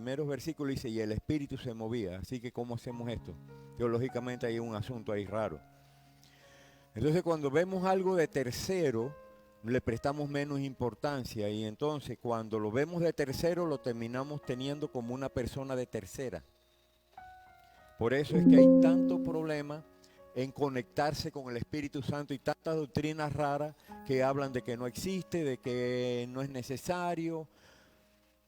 primeros versículos dice, y el espíritu se movía. Así que, ¿cómo hacemos esto? Teológicamente hay un asunto ahí raro. Entonces, cuando vemos algo de tercero, le prestamos menos importancia. Y entonces, cuando lo vemos de tercero, lo terminamos teniendo como una persona de tercera. Por eso es que hay tanto problema en conectarse con el Espíritu Santo y tantas doctrinas raras que hablan de que no existe, de que no es necesario.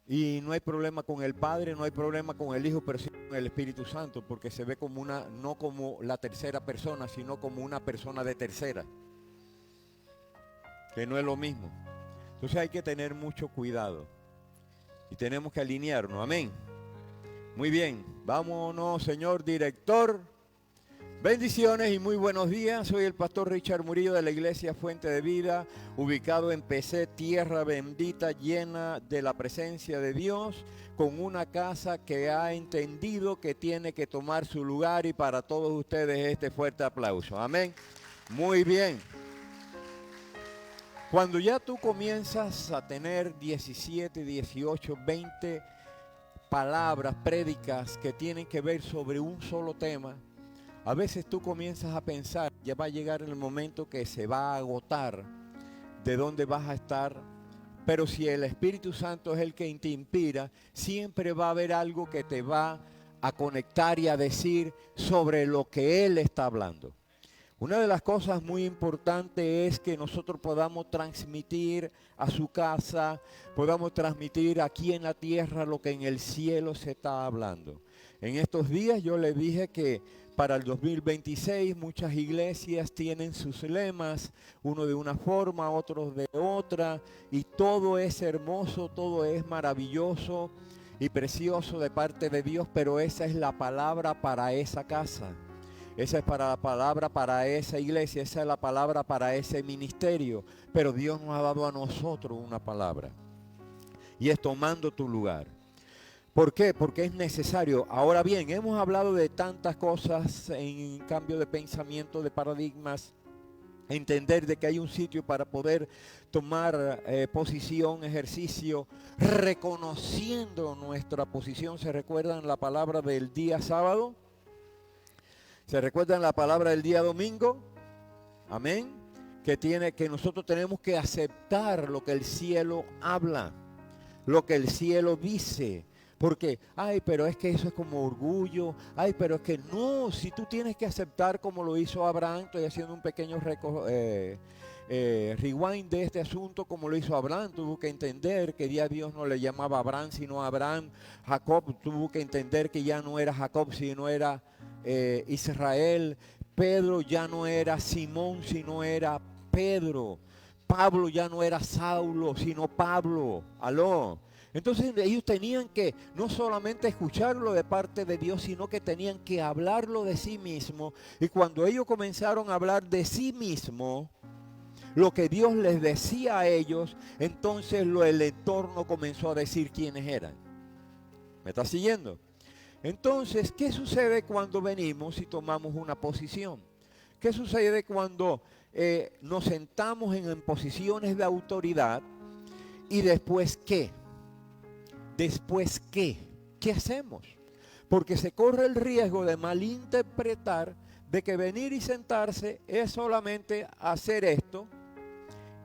Y no hay problema con el Padre, no hay problema con el Hijo, pero sí con el Espíritu Santo, porque se ve como una, no como la tercera persona, sino como una persona de tercera, que no es lo mismo. Entonces hay que tener mucho cuidado y tenemos que alinearnos, amén. Muy bien, vámonos, señor director. Bendiciones y muy buenos días. Soy el pastor Richard Murillo de la Iglesia Fuente de Vida, ubicado en PC, tierra bendita, llena de la presencia de Dios, con una casa que ha entendido que tiene que tomar su lugar, y para todos ustedes este fuerte aplauso. Amén. Muy bien. Cuando ya tú comienzas a tener 17, 18, 20 palabras, prédicas que tienen que ver sobre un solo tema, a veces tú comienzas a pensar, ya va a llegar el momento que se va a agotar de dónde vas a estar. Pero si el Espíritu Santo es el que te inspira, siempre va a haber algo que te va a conectar y a decir sobre lo que Él está hablando. Una de las cosas muy importantes es que nosotros podamos transmitir a su casa, podamos transmitir aquí en la tierra lo que en el cielo se está hablando. En estos días yo les dije que para el 2026 muchas iglesias tienen sus lemas, uno de una forma, otros de otra, y todo es hermoso, todo es maravilloso y precioso de parte de Dios, pero esa es la palabra para esa casa. Esa es para la palabra para esa iglesia, esa es la palabra para ese ministerio. Pero Dios nos ha dado a nosotros una palabra. Y es tomando tu lugar. ¿Por qué? Porque es necesario. Ahora bien, hemos hablado de tantas cosas en cambio de pensamiento, de paradigmas. Entender de que hay un sitio para poder tomar posición, ejercicio, reconociendo nuestra posición. ¿Se recuerdan la palabra del día sábado? ¿Se recuerdan la palabra del día domingo? Amén. Que nosotros tenemos que aceptar lo que el cielo habla, lo que el cielo dice. Porque, pero es que eso es como orgullo. Pero es que no, si tú tienes que aceptar como lo hizo Abraham. Estoy haciendo un pequeño rewind de este asunto, como lo hizo Abraham. Tuvo que entender que ya Dios no le llamaba Abraham, sino Abraham. Jacob tuvo que entender que ya no era Jacob, sino era Israel. Pedro ya no era Simón, sino era Pedro. Pablo ya no era Saulo, sino Pablo. Aló. Entonces ellos tenían que no solamente escucharlo de parte de Dios, sino que tenían que hablarlo de sí mismo. Y cuando ellos comenzaron a hablar de sí mismo, lo que Dios les decía a ellos, entonces el entorno comenzó a decir quiénes eran. ¿Me está siguiendo? Entonces, ¿qué sucede cuando venimos y tomamos una posición? ¿Qué sucede cuando nos sentamos en posiciones de autoridad y después qué? ¿Después qué? ¿Qué hacemos? Porque se corre el riesgo de malinterpretar de que venir y sentarse es solamente hacer esto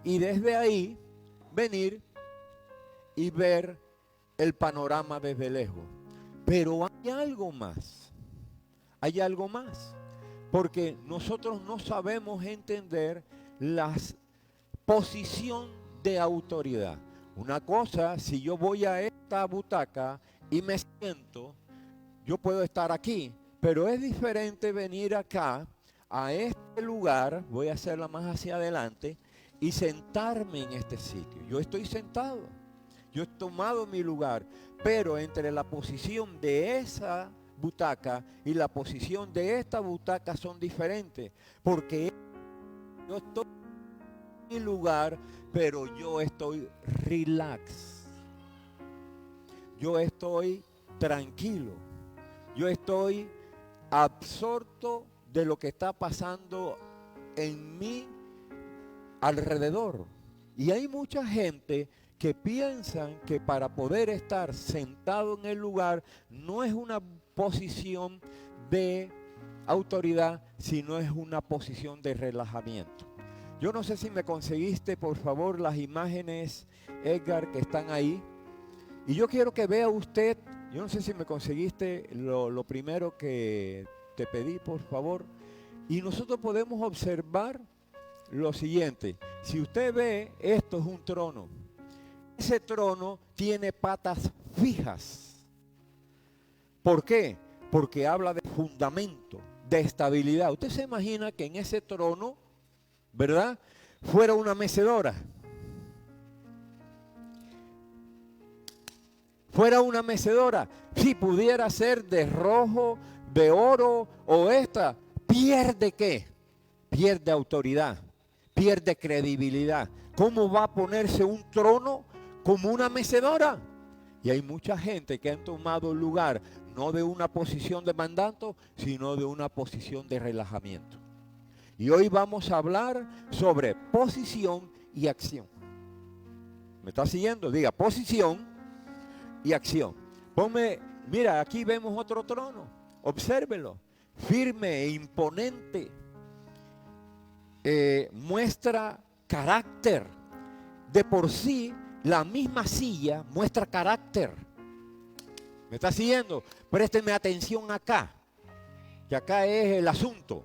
y desde ahí venir y ver el panorama desde lejos. Pero hay algo más. Hay algo más. Porque nosotros no sabemos entender la posición de autoridad. Una cosa, si yo voy a esta butaca y me siento, yo puedo estar aquí, pero es diferente venir acá, a este lugar, voy a hacerla más hacia adelante, y sentarme en este sitio. Yo estoy sentado, yo he tomado mi lugar, pero entre la posición de esa butaca y la posición de esta butaca son diferentes, porque yo estoy en mi lugar, pero yo estoy relax, yo estoy tranquilo, yo estoy absorto de lo que está pasando en mi alrededor. Y hay mucha gente que piensan que para poder estar sentado en el lugar no es una posición de autoridad, sino es una posición de relajamiento. Yo no sé si me conseguiste, por favor, las imágenes, Edgar, que están ahí. Y yo quiero que vea usted, yo no sé si me conseguiste lo primero que te pedí, por favor. Y nosotros podemos observar lo siguiente. Si usted ve, esto es un trono. Ese trono tiene patas fijas. ¿Por qué? Porque habla de fundamento, de estabilidad. Usted se imagina que en ese trono, ¿verdad?, fuera una mecedora. Fuera una mecedora. Si pudiera ser de rojo, de oro o esta, ¿pierde qué? Pierde autoridad, pierde credibilidad. ¿Cómo va a ponerse un trono como una mecedora? Y hay mucha gente que han tomado lugar no de una posición de mandato, sino de una posición de relajamiento. Y hoy vamos a hablar sobre posición y acción. ¿Me está siguiendo? Diga, posición y acción. Ponme, mira, aquí vemos otro trono. Obsérvelo. Firme e imponente. Muestra carácter. De por sí, la misma silla muestra carácter. ¿Me está siguiendo? Présteme atención acá, que acá es el asunto.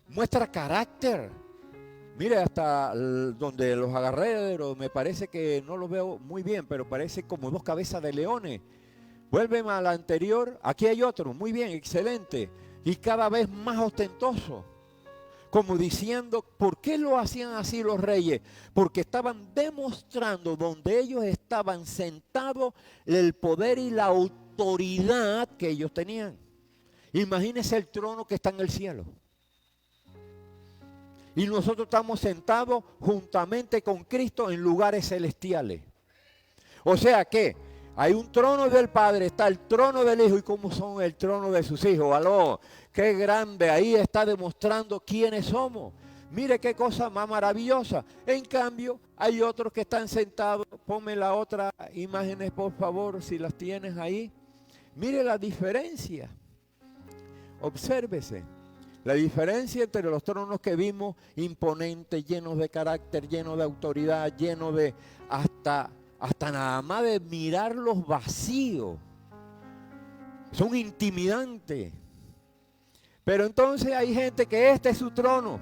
Muestra carácter. Mire, hasta donde los agarré, me parece que no los veo muy bien, pero parece como dos cabezas de leones. Vuelven a la anterior. Aquí hay otro, muy bien, excelente. Y cada vez más ostentoso. Como diciendo, ¿por qué lo hacían así los reyes? Porque estaban demostrando donde ellos estaban sentados el poder y la autoridad que ellos tenían. Imagínense el trono que está en el cielo. Y nosotros estamos sentados juntamente con Cristo en lugares celestiales. O sea que hay un trono del Padre, está el trono del Hijo. ¿Y cómo son el trono de sus hijos? ¡Aló! ¡Qué grande! Ahí está demostrando quiénes somos. Mire qué cosa más maravillosa. En cambio, hay otros que están sentados. Ponme la otra imágenes, por favor, si las tienes ahí. Mire la diferencia. Obsérvese. La diferencia entre los tronos que vimos, imponentes, llenos de carácter, llenos de autoridad, llenos de hasta nada más de mirarlos vacíos. Son intimidantes. Pero entonces hay gente que este es su trono.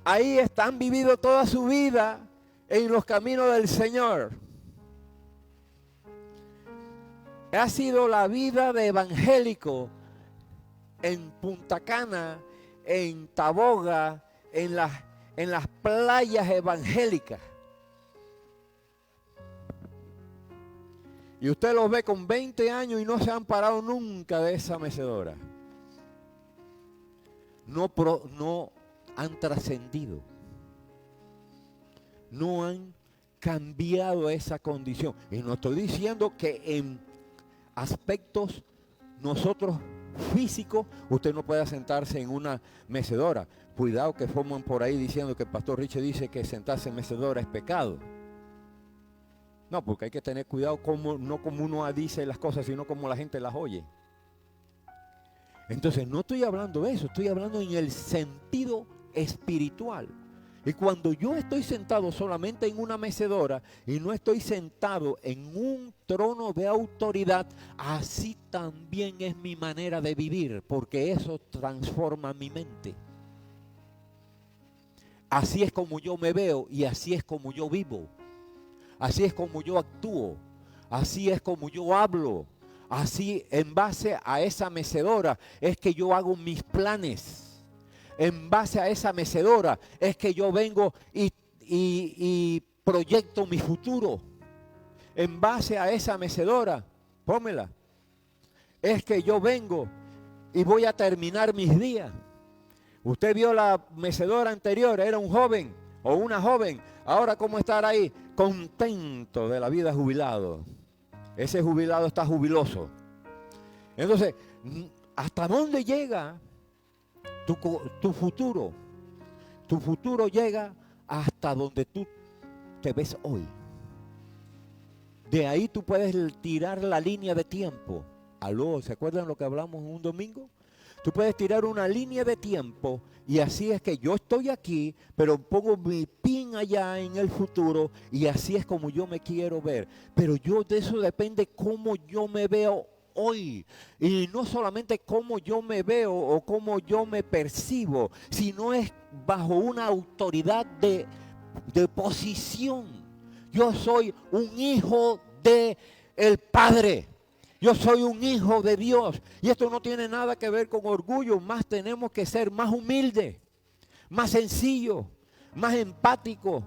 Ahí han vivido toda su vida en los caminos del Señor. Ha sido la vida de evangélico en Punta Cana, en Taboga, en las playas evangélicas. Y usted los ve con 20 años y no se han parado nunca de esa mecedora. No han trascendido. No han cambiado esa condición. Y no estoy diciendo que en aspectos nosotros físicos usted no pueda sentarse en una mecedora. Cuidado que forman por ahí diciendo que el pastor Richard dice que sentarse en mecedora es pecado. No, porque hay que tener cuidado no como uno dice las cosas, sino como la gente las oye. Entonces no estoy hablando de eso, estoy hablando en el sentido espiritual. Y cuando yo estoy sentado solamente en una mecedora y no estoy sentado en un trono de autoridad, así también es mi manera de vivir, porque eso transforma mi mente. Así es como yo me veo y así es como yo vivo. Así es como yo actúo. Así es como yo hablo. Así, en base a esa mecedora, es que yo hago mis planes. En base a esa mecedora, es que yo vengo y proyecto mi futuro. En base a esa mecedora, pónmela, es que yo vengo y voy a terminar mis días. Usted vio la mecedora anterior, era un joven o una joven. Ahora, ¿cómo estar ahí? Contento de la vida, jubilado. Ese jubilado está jubiloso. Entonces, ¿hasta dónde llega tu futuro? Tu futuro llega hasta donde tú te ves hoy. De ahí tú puedes tirar la línea de tiempo. Aló, ¿se acuerdan lo que hablamos un domingo? Tú puedes tirar una línea de tiempo y así es que yo estoy aquí, pero pongo mi pin allá en el futuro y así es como yo me quiero ver. Pero de eso depende cómo yo me veo hoy. Y no solamente cómo yo me veo o cómo yo me percibo, sino es bajo una autoridad de posición. Yo soy un hijo de el Padre. Yo soy un hijo de Dios. Y esto no tiene nada que ver con orgullo. Más tenemos que ser más humildes, más sencillos, más empáticos,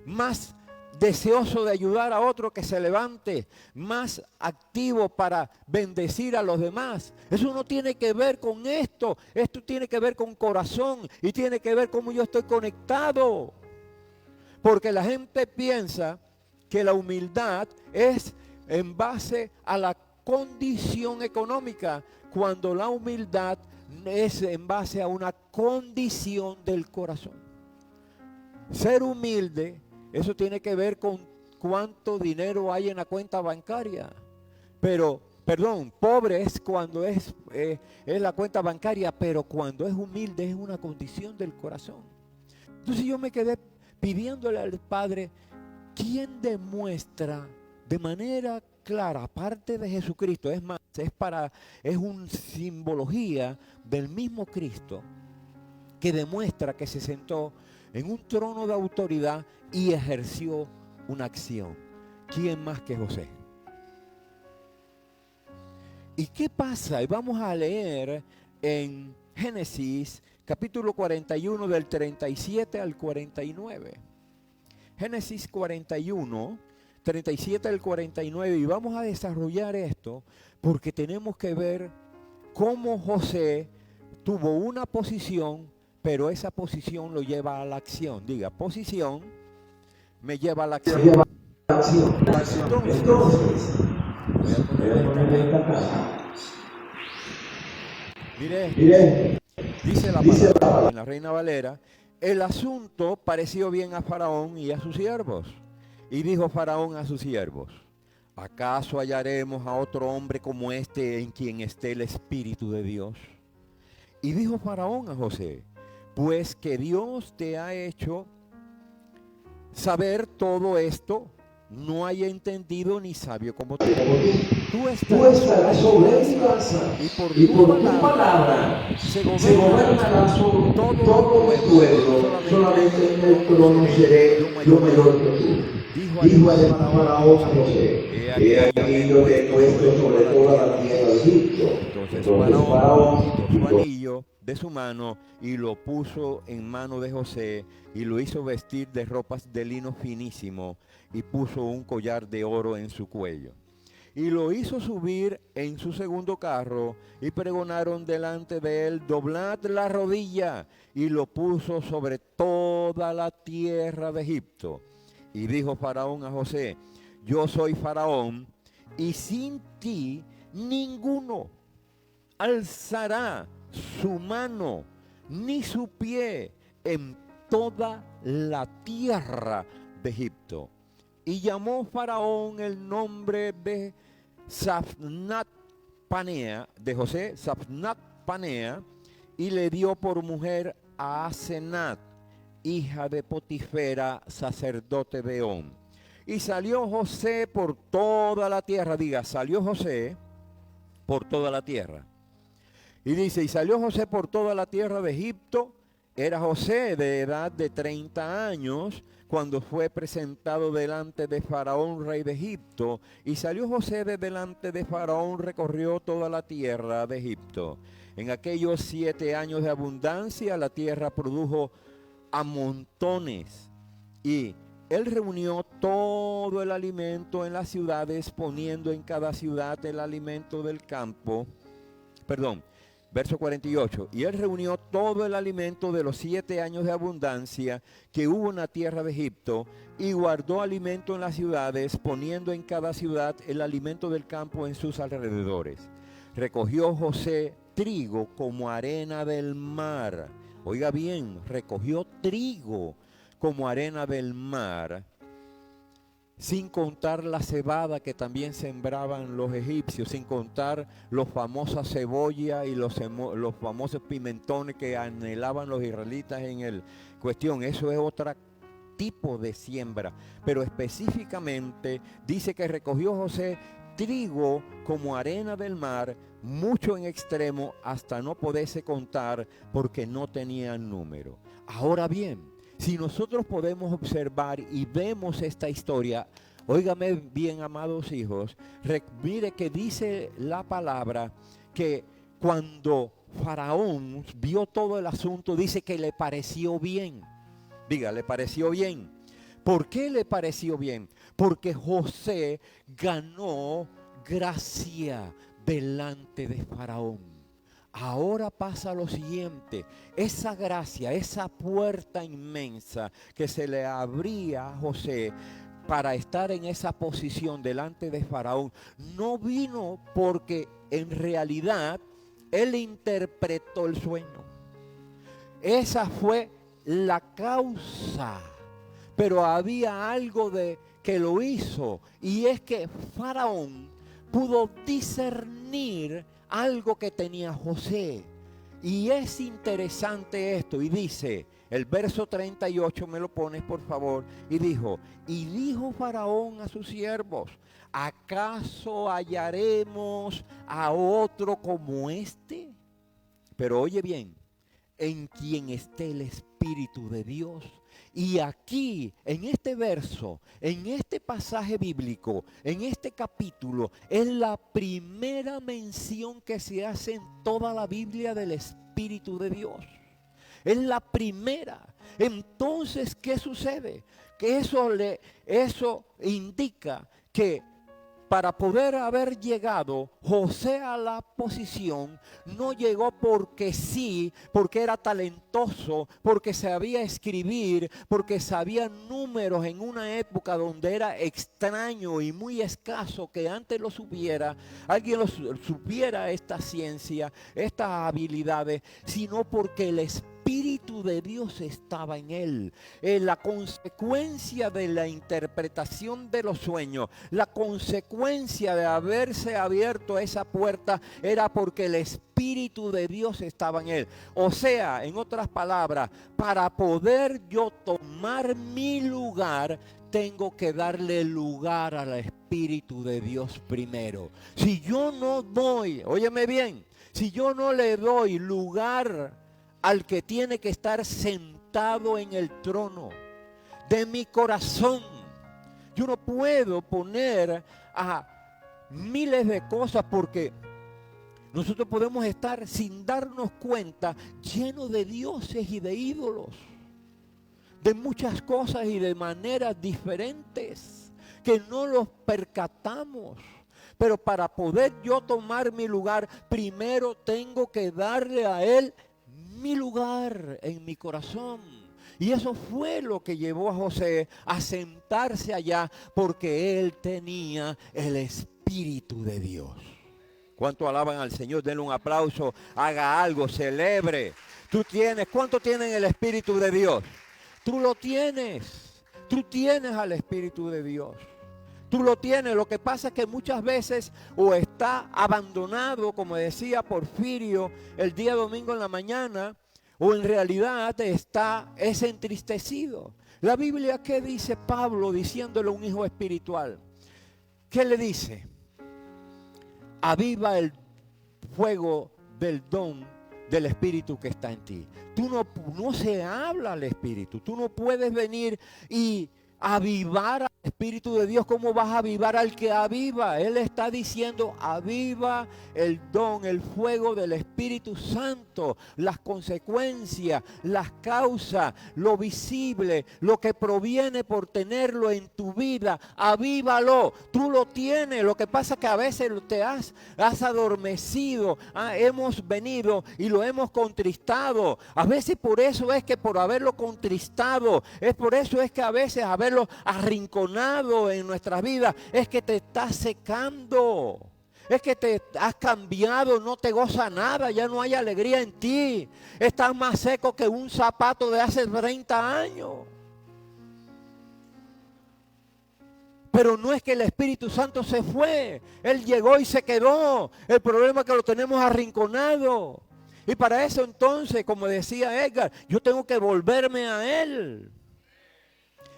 más deseoso de ayudar a otro que se levante, más activo para bendecir a los demás. Eso no tiene que ver con esto. Esto tiene que ver con corazón y tiene que ver cómo yo estoy conectado. Porque la gente piensa que la humildad es en base a la condición económica, cuando la humildad es en base a una condición del corazón. Ser humilde, eso tiene que ver con cuánto dinero hay en la cuenta bancaria. Pobre es cuando es la cuenta bancaria, pero cuando es humilde es una condición del corazón. Entonces yo me quedé pidiéndole al Padre, ¿quién demuestra de manera clara, aparte de Jesucristo? Es más, es una simbología del mismo Cristo que demuestra que se sentó en un trono de autoridad y ejerció una acción. ¿Quién más que José? ¿Y qué pasa? Y vamos a leer en Génesis capítulo 41 del 37 al 49. Génesis 41, 37 al 49, y vamos a desarrollar esto porque tenemos que ver cómo José tuvo una posición, pero esa posición lo lleva a la acción. Diga, posición me lleva a la acción. Entonces voy a poner esta acá. Mire, dice la palabra en la Reina Valera: el asunto pareció bien a Faraón y a sus siervos. Y dijo Faraón a sus siervos: ¿acaso hallaremos a otro hombre como este en quien esté el Espíritu de Dios? Y dijo Faraón a José: pues que Dios te ha hecho saber todo esto, no hay entendido ni sabio como tú. Tú estarás sobre mi casa, y por tu palabra se gobernará sobre todo el pueblo. Solamente en el trono seré yo mayor que tú. Dijo además Faraón a José: he aquí yo te he puesto sobre toda la tierra de Egipto. Entonces Faraón quitó su anillo de su mano y lo puso en mano de José y lo hizo vestir de ropas de lino finísimo y puso un collar de oro en su cuello. Y lo hizo subir en su segundo carro y pregonaron delante de él: doblad la rodilla. Y lo puso sobre toda la tierra de Egipto. Y dijo Faraón a José: yo soy Faraón, y sin ti ninguno alzará su mano ni su pie en toda la tierra de Egipto. Y llamó Faraón el nombre de Safnat Panea, de José, Safnat Panea, y le dio por mujer a Asenat, hija de Potifera, sacerdote de On. Y salió José por toda la tierra. Diga, salió José por toda la tierra. Y dice, y salió José por toda la tierra de Egipto. Era José de edad de 30 años cuando fue presentado delante de Faraón, rey de Egipto. Y salió José de delante de Faraón, recorrió toda la tierra de Egipto. En aquellos 7 años de abundancia, la tierra produjo a montones. Y él reunió todo el alimento en las ciudades, poniendo en cada ciudad el alimento del campo. Verso 48, y él reunió todo el alimento de los 7 años de abundancia que hubo en la tierra de Egipto, y guardó alimento en las ciudades, poniendo en cada ciudad el alimento del campo en sus alrededores. Recogió José trigo como arena del mar. Oiga bien, recogió trigo como arena del mar, sin contar la cebada que también sembraban los egipcios, sin contar los famosas cebollas y los famosos pimentones que anhelaban los israelitas en el cuestión. Eso es otro tipo de siembra, pero específicamente dice que recogió José trigo como arena del mar, mucho en extremo, hasta no poderse contar porque no tenían número. Ahora bien, si nosotros podemos observar y vemos esta historia, óigame bien, amados hijos, mire que dice la palabra que cuando Faraón vio todo el asunto, dice que le pareció bien. Diga, le pareció bien. ¿Por qué le pareció bien? Porque José ganó gracia delante de Faraón. Ahora pasa lo siguiente, esa gracia, esa puerta inmensa que se le abría a José para estar en esa posición delante de Faraón, no vino porque en realidad él interpretó el sueño. Esa fue la causa, pero había algo que lo hizo, y es que Faraón pudo discernir algo que tenía José. Y es interesante esto, y dice, el verso 38, me lo pones por favor, y dijo Faraón a sus siervos, ¿acaso hallaremos a otro como este? Pero oye bien, en quien esté el Espíritu de Dios. Y aquí, en este verso, en este pasaje bíblico, en este capítulo, es la primera mención que se hace en toda la Biblia del Espíritu de Dios. Es la primera. Entonces, ¿qué sucede? Que eso indica que para poder haber llegado José a la posición, no llegó porque sí, porque era talentoso, porque sabía escribir, porque sabía números en una época donde era extraño y muy escaso que antes lo supiera, alguien supiera esta ciencia, estas habilidades, sino porque el Espíritu de Dios estaba en él. La consecuencia de la interpretación de los sueños, la consecuencia de haberse abierto esa puerta era porque el Espíritu de Dios estaba en él. O sea, en otras palabras, para poder yo tomar mi lugar, tengo que darle lugar al Espíritu de Dios primero. Si yo no doy, óyeme bien, si yo no le doy lugar al que tiene que estar sentado en el trono de mi corazón, yo no puedo poner a miles de cosas, porque nosotros podemos estar sin darnos cuenta llenos de dioses y de ídolos, de muchas cosas y de maneras diferentes que no los percatamos. Pero para poder yo tomar mi lugar, primero tengo que darle a él mi lugar en mi corazón. Y eso fue lo que llevó a José a sentarse allá, porque él tenía el Espíritu de Dios. ¿Cuánto alaban al Señor? Denle un aplauso, haga algo, celebre. Tú tienes, ¿cuánto tienen el Espíritu de Dios? Tú lo tienes. Tú tienes al Espíritu de Dios. Tú lo tienes. Lo que pasa es que muchas veces o está abandonado, como decía Porfirio el día domingo en la mañana, o en realidad es entristecido. La Biblia, ¿qué dice Pablo diciéndole a un hijo espiritual? ¿Qué le dice? Aviva el fuego del don del Espíritu que está en ti. No se habla al Espíritu. Tú no puedes venir y avivar al Espíritu de Dios. ¿Cómo vas a avivar al que aviva? Él está diciendo, aviva el don, el fuego del Espíritu Santo, las consecuencias, las causas, lo visible, lo que proviene por tenerlo en tu vida, avívalo. Tú lo tienes. Lo que pasa es que a veces te has adormecido. Hemos venido y lo hemos contristado. A veces por eso es que por haberlo contristado, por eso es que a veces haberlo arrinconado en nuestras vidas, es que te estás secando, es que te has cambiado, no te goza nada, ya no hay alegría en ti, estás más seco que un zapato de hace 30 años. Pero no es que el Espíritu Santo se fue. Él llegó y se quedó. El problema es que lo tenemos arrinconado. Y para eso entonces, como decía Edgar, yo tengo que volverme a Él.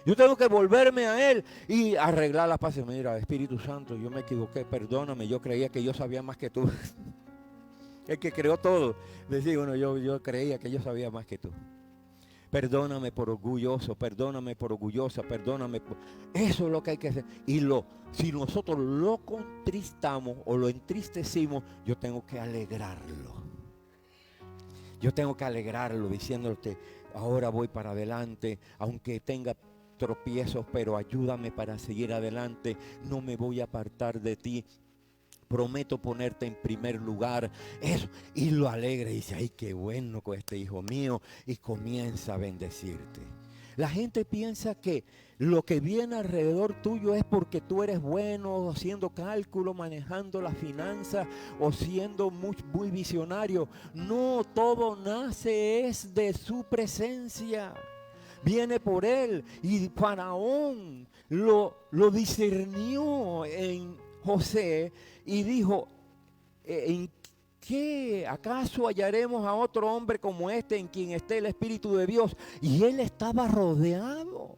Yo tengo que volverme a Él y arreglar las paces. Mira, Espíritu Santo, yo me equivoqué, perdóname, yo creía que yo sabía más que tú. El que creó todo. Decía, bueno, yo creía que yo sabía más que tú. Perdóname por orgulloso, perdóname por orgullosa, perdóname por... Eso es lo que hay que hacer. Y si nosotros lo contristamos o lo entristecimos, yo tengo que alegrarlo. Yo tengo que alegrarlo diciéndote, ahora voy para adelante, aunque tenga tropiezos, pero ayúdame para seguir adelante. No me voy a apartar de ti. Prometo ponerte en primer lugar. Eso. Y lo alegra y dice, ay, qué bueno con este hijo mío. Y comienza a bendecirte. La gente piensa que lo que viene alrededor tuyo es porque tú eres bueno haciendo cálculo, manejando las finanzas o siendo muy visionario. No, todo nace es de su presencia. Viene por él. Y Faraón lo discernió en José y dijo, ¿en qué acaso hallaremos a otro hombre como este en quien esté el Espíritu de Dios? Y él estaba rodeado.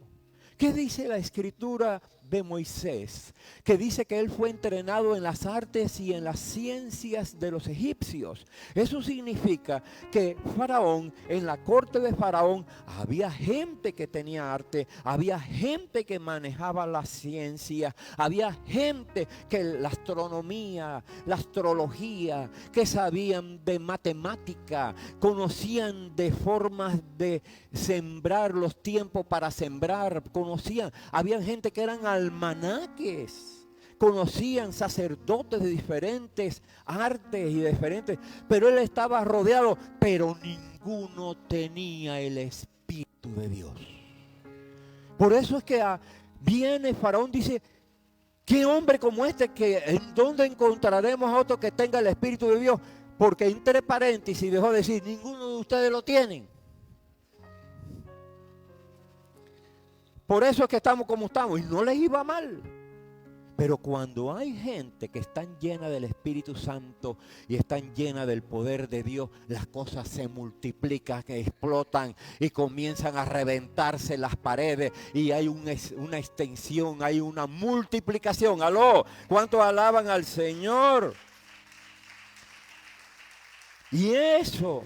¿Qué dice la Escritura de Moisés? Que dice que él fue entrenado en las artes y en las ciencias de los egipcios. Eso significa que Faraón, en la corte de Faraón, había gente que tenía arte, había gente que manejaba la ciencia, había gente que la astronomía, la astrología, que sabían de matemática, conocían de formas de sembrar, los tiempos para sembrar, conocían, había gente que eran almanaques, conocían sacerdotes de diferentes artes y diferentes, pero él estaba rodeado, pero ninguno tenía el Espíritu de Dios. Por eso es que viene Faraón, dice, ¿qué hombre como este, que en dónde encontraremos a otro que tenga el Espíritu de Dios? Porque entre paréntesis dejó de decir, ninguno de ustedes lo tienen. Por eso es que estamos como estamos y no les iba mal. Pero cuando hay gente que están llena del Espíritu Santo y están llena del poder de Dios, las cosas se multiplican, que explotan y comienzan a reventarse las paredes y hay una extensión, hay una multiplicación. ¡Aló! ¿Cuántos alaban al Señor? Y eso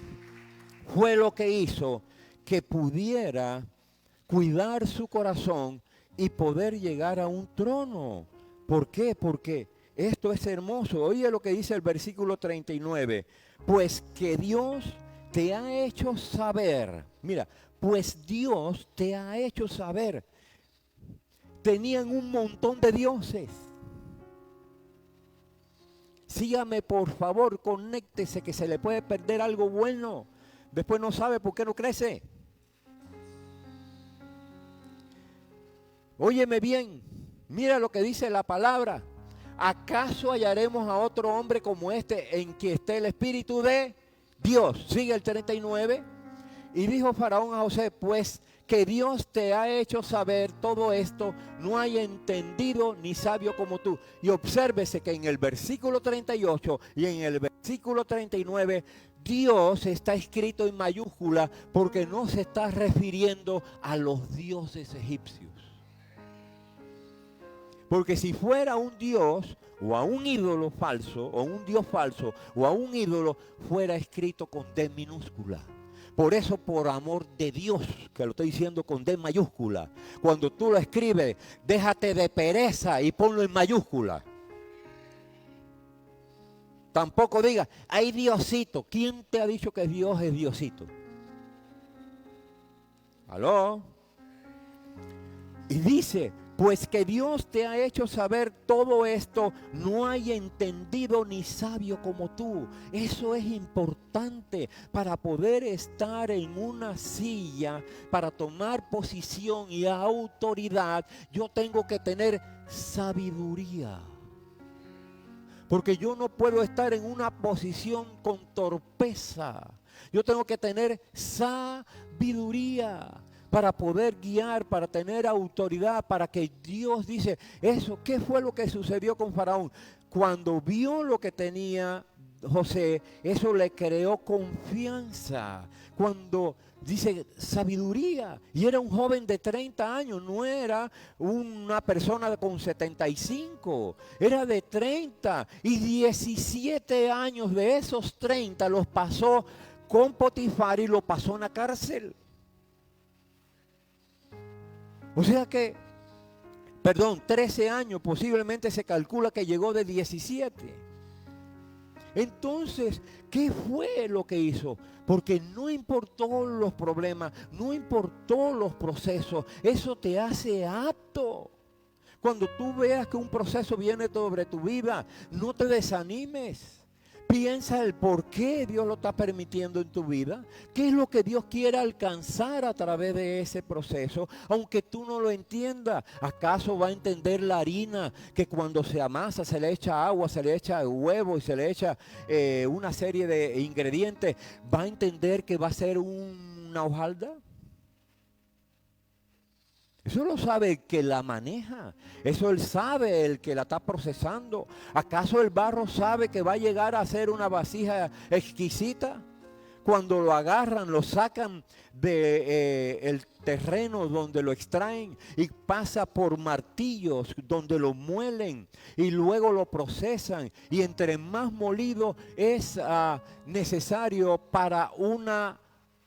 fue lo que hizo que pudiera cuidar su corazón y poder llegar a un trono. ¿Por qué? Porque esto es hermoso. Oye lo que dice el versículo 39. Pues que Dios te ha hecho saber. Mira, pues Dios te ha hecho saber. Tenían un montón de dioses. Sígame por favor, conéctese que se le puede perder algo bueno. Después no sabe por qué no crece. Óyeme bien, mira lo que dice la palabra. ¿Acaso hallaremos a otro hombre como este en que esté el Espíritu de Dios? Sigue el 39. Y dijo Faraón a José, pues que Dios te ha hecho saber todo esto, no hay entendido ni sabio como tú. Y obsérvese que en el versículo 38 y en el versículo 39, Dios está escrito en mayúscula porque no se está refiriendo a los dioses egipcios. Porque si fuera un dios o a un ídolo falso, o un dios falso, o a un ídolo, fuera escrito con D minúscula. Por eso, por amor de Dios, que lo estoy diciendo con D mayúscula, cuando tú lo escribes, déjate de pereza y ponlo en mayúscula. Tampoco digas, hay Diosito. ¿Quién te ha dicho que Dios es Diosito? ¿Aló? Y dice, pues que Dios te ha hecho saber todo esto, no hay entendido ni sabio como tú. Eso es importante para poder estar en una silla, para tomar posición y autoridad. Yo tengo que tener sabiduría. Porque yo no puedo estar en una posición con torpeza. Yo tengo que tener sabiduría. para poder guiar, para tener autoridad, para que Dios dice, eso, ¿qué fue lo que sucedió con Faraón? Cuando vio lo que tenía José, eso le creó confianza. Cuando dice sabiduría, y era un joven de 30 años, no era una persona con 75, era de 30 y 17 años de esos 30 los pasó con Potifar y lo pasó en la cárcel. O sea que, 13 años, posiblemente se calcula que llegó de 17. Entonces, ¿qué fue lo que hizo? Porque no importó los problemas, no importó los procesos, eso te hace apto. Cuando tú veas que un proceso viene sobre tu vida, no te desanimes. Piensa el por qué Dios lo está permitiendo en tu vida. ¿Qué es lo que Dios quiere alcanzar a través de ese proceso? Aunque tú no lo entiendas. ¿Acaso va a entender la harina que cuando se amasa se le echa agua, se le echa huevo y se le echa una serie de ingredientes? ¿Va a entender que va a ser una hojalda? Eso lo sabe el que la maneja. Eso él sabe el que la está procesando. ¿Acaso el barro sabe que va a llegar a ser una vasija exquisita? Cuando lo agarran, lo sacan del terreno donde lo extraen y pasa por martillos donde lo muelen y luego lo procesan. Y entre más molido es necesario para una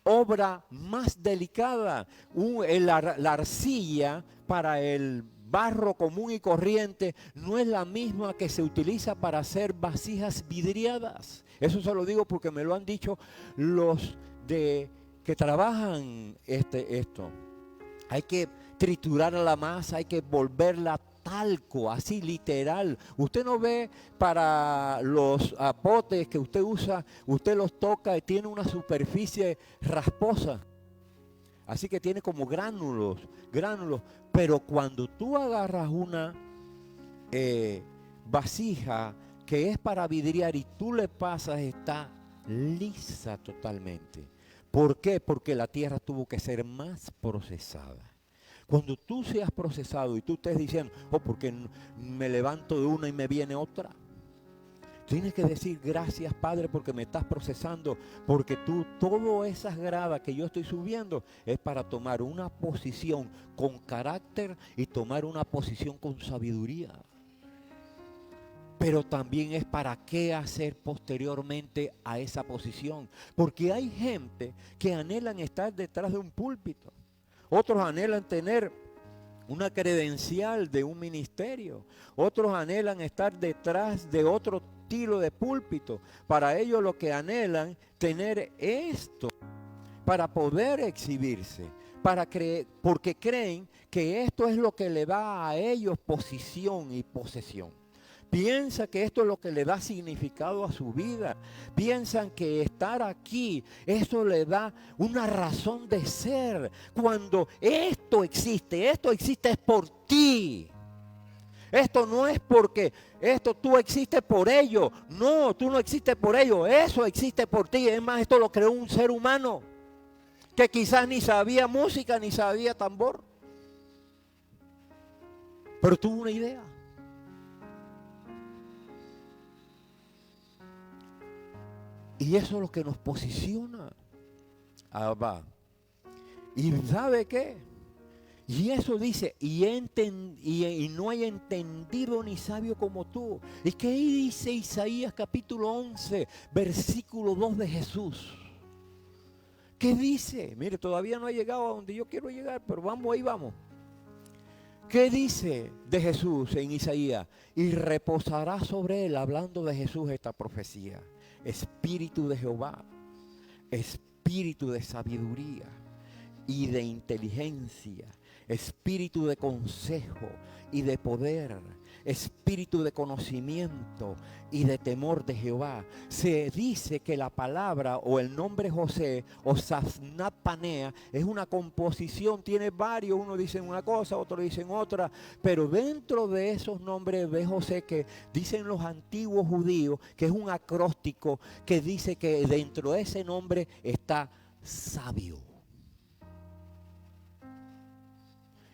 obra más delicada. La arcilla para el barro común y corriente no es la misma que se utiliza para hacer vasijas vidriadas. Eso se lo digo porque me lo han dicho los que trabajan esto. Hay que triturar la masa, hay que volverla talco, así literal. Usted no ve para los potes que usted usa, usted los toca y tiene una superficie rasposa. Así que tiene como gránulos. Pero cuando tú agarras una vasija que es para vidriar y tú le pasas, está lisa totalmente. ¿Por qué? Porque la tierra tuvo que ser más procesada. Cuando tú seas procesado y tú estés diciendo, porque me levanto de una y me viene otra, tienes que decir gracias, Padre, porque me estás procesando, porque todas esas gradas que yo estoy subiendo es para tomar una posición con carácter y tomar una posición con sabiduría. Pero también es para qué hacer posteriormente a esa posición. Porque hay gente que anhelan estar detrás de un púlpito. Otros anhelan tener una credencial de un ministerio. Otros anhelan estar detrás de otro estilo de púlpito. Para ellos lo que anhelan tener esto para poder exhibirse. Porque creen que esto es lo que le da a ellos posición y posesión. Piensa que esto es lo que le da significado a su vida. Piensan que estar aquí, eso le da una razón de ser. Cuando esto existe es por ti. Esto no es porque tú existes por ello. No, tú no existes por ello. Eso existe por ti. Es más, esto lo creó un ser humano que quizás ni sabía música, ni sabía tambor. Pero tuvo una idea. Y eso es lo que nos posiciona. Va. ¿Y sabe qué? Y eso dice, y no hay entendido ni sabio como tú. ¿Y qué dice Isaías capítulo 11, versículo 2 de Jesús? ¿Qué dice? Mire, todavía no ha llegado a donde yo quiero llegar, pero vamos, ahí vamos. ¿Qué dice de Jesús en Isaías? Y reposará sobre él, hablando de Jesús, esta profecía. Espíritu de Jehová, espíritu de sabiduría y de inteligencia, espíritu de consejo y de poder, espíritu de conocimiento y de temor de Jehová. Se dice que la palabra o el nombre José o Safnat Panea es una composición, tiene varios, uno dice una cosa, otro dicen otra, pero dentro de esos nombres de José que dicen los antiguos judíos, que es un acróstico que dice que dentro de ese nombre está sabio.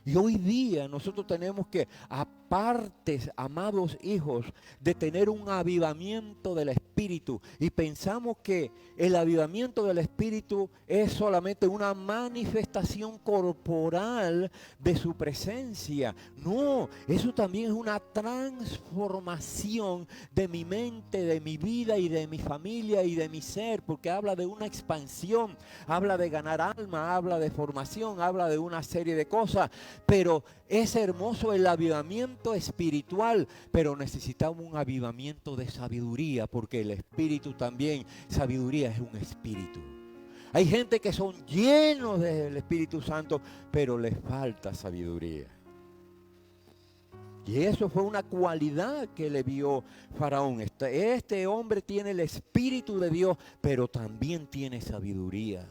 Y hoy día nosotros tenemos que, aparte, amados hijos, de tener un avivamiento del Espíritu. Y pensamos que el avivamiento del Espíritu es solamente una manifestación corporal de su presencia. No, eso también es una transformación de mi mente, de mi vida y de mi familia y de mi ser. Porque habla de una expansión, habla de ganar alma, habla de formación, habla de una serie de cosas. Pero es hermoso el avivamiento espiritual, pero necesitamos un avivamiento de sabiduría, porque el Espíritu también, sabiduría es un espíritu. Hay gente que son llenos del Espíritu Santo, pero les falta sabiduría. Y eso fue una cualidad que le vio Faraón. Este hombre tiene el Espíritu de Dios, pero también tiene sabiduría.